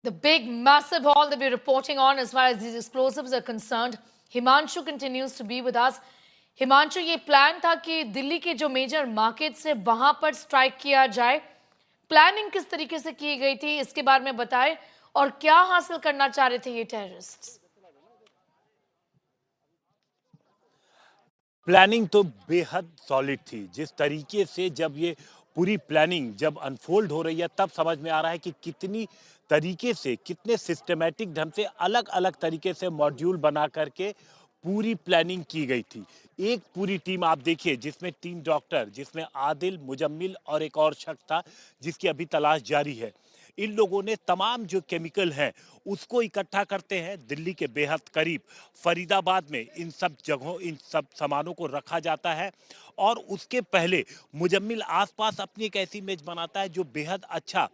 The big, massive haul that we're reporting on as far as these explosives are concerned. Himanshu continues to be with us. Himanshu, ये plan था कि दिल्ली के जो major markets है वहां पर स्ट्राइक किया जाए। प्लानिंग किस तरीके से की गई थी, इसके बारे में बताएं, और क्या हासिल करना चाह रहे थे ये टेररिस्ट? प्लानिंग तो बेहद सॉलिड थी। जिस तरीके से जब ये पूरी प्लानिंग जब अनफोल्ड हो रही है, तब समझ में आ रहा है कि कितनी तरीके से, कितने सिस्टमैटिक ढंग से अलग अलग तरीके से मॉड्यूल बना करके पूरी प्लानिंग की गई थी। एक पूरी टीम आप देखिए, जिसमें 3 डॉक्टर, जिसमें आदिल, मुजम्मिल और एक और शख्स था जिसकी अभी तलाश जारी है। इन लोगों ने तमाम जो केमिकल हैं उसको इकट्ठा करते हैं। दिल्ली के बेहद करीब फरीदाबाद में इन सब जगहों, इन सब सामानों को रखा जाता है। और उसके पहले मुजम्मिल आसपास अपनी एक ऐसी इमेज बनाता है जो बेहद अच्छा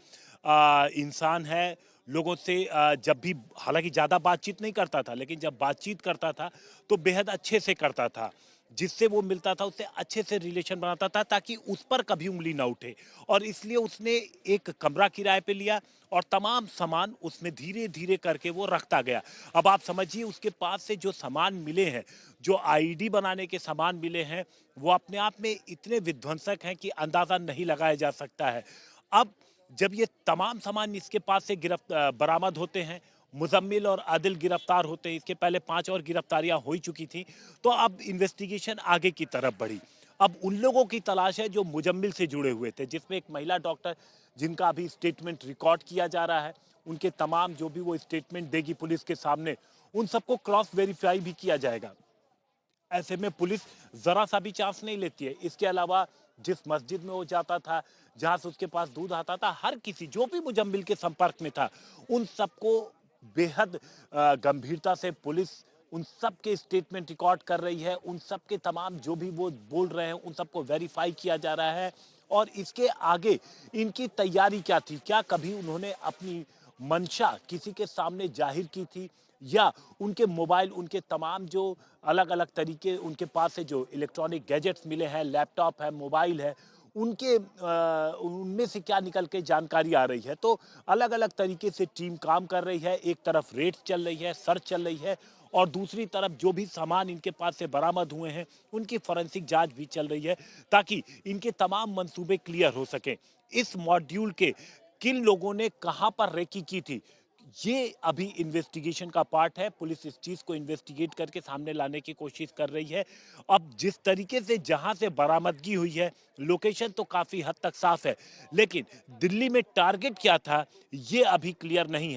इंसान है। लोगों से जब भी, हालांकि ज़्यादा बातचीत नहीं करता था, लेकिन जब बातचीत करता था तो बेहद अच्छे से करता था। जिससे वो मिलता था उससे अच्छे से रिलेशन बनाता था, ताकि उस पर कभी उंगली ना उठे। और इसलिए उसने एक कमरा किराए पे लिया और तमाम सामान उसमें धीरे धीरे करके वो रखता गया। अब आप समझिए, उसके पास से जो सामान मिले हैं, जो आईडी बनाने के सामान मिले हैं, वो अपने आप में इतने विध्वंसक हैं कि अंदाजा नहीं लगाया जा सकता है। अब जब ये तमाम सामान इसके पास से बरामद होते हैं, मुजम्मिल और आदिल गिरफ्तार होते हैं। इसके पहले 5 और गिरफ्तारियां हो चुकी थी। तो अब इन्वेस्टिगेशन आगे की तरफ बढ़ी। अब उन लोगों की तलाश है जो मुजम्मिल से जुड़े हुए थे, जिसमें एक महिला डॉक्टर, जिनका अभी स्टेटमेंट रिकॉर्ड किया जा रहा है। उनके तमाम जो भी वो स्टेटमेंट देगी पुलिस के सामने, उन सबको क्रॉस वेरीफाई भी किया जाएगा। ऐसे में पुलिस जरा सा भी चांस नहीं लेती है। इसके अलावा जिस मस्जिद में वो जाता था, जहां से उसके पास दूध आता था, हर किसी जो भी मुजम्मिल के संपर्क में था, उन सबको बेहद गंभीरता से पुलिस उन सब के स्टेटमेंट रिकॉर्ड कर रही है। उन सब के तमाम जो भी वो बोल रहे हैं, उन सबको वेरीफाई किया जा रहा है। और इसके आगे इनकी तैयारी क्या थी, क्या कभी उन्होंने अपनी मंशा किसी के सामने जाहिर की थी, या उनके मोबाइल, उनके तमाम जो अलग अलग तरीके उनके पास से जो इलेक्ट्रॉनिक गैजेट्स मिले हैं, लैपटॉप है, मोबाइल है, उनके उनमें से क्या निकल के जानकारी आ रही है। तो अलग अलग तरीके से टीम काम कर रही है। एक तरफ रेड चल रही है, सर्च चल रही है, और दूसरी तरफ जो भी सामान इनके पास से बरामद हुए हैं उनकी फॉरेंसिक जांच भी चल रही है, ताकि इनके तमाम मंसूबे क्लियर हो सकें। इस मॉड्यूल के किन लोगों ने कहां पर रेकी की थी, ये अभी इन्वेस्टिगेशन का पार्ट है। पुलिस इस चीज को इन्वेस्टिगेट करके सामने लाने की कोशिश कर रही है। अब जिस तरीके से जहां से बरामदगी हुई है, लोकेशन तो काफी हद तक साफ है, लेकिन दिल्ली में टारगेट क्या था ये अभी क्लियर नहीं है।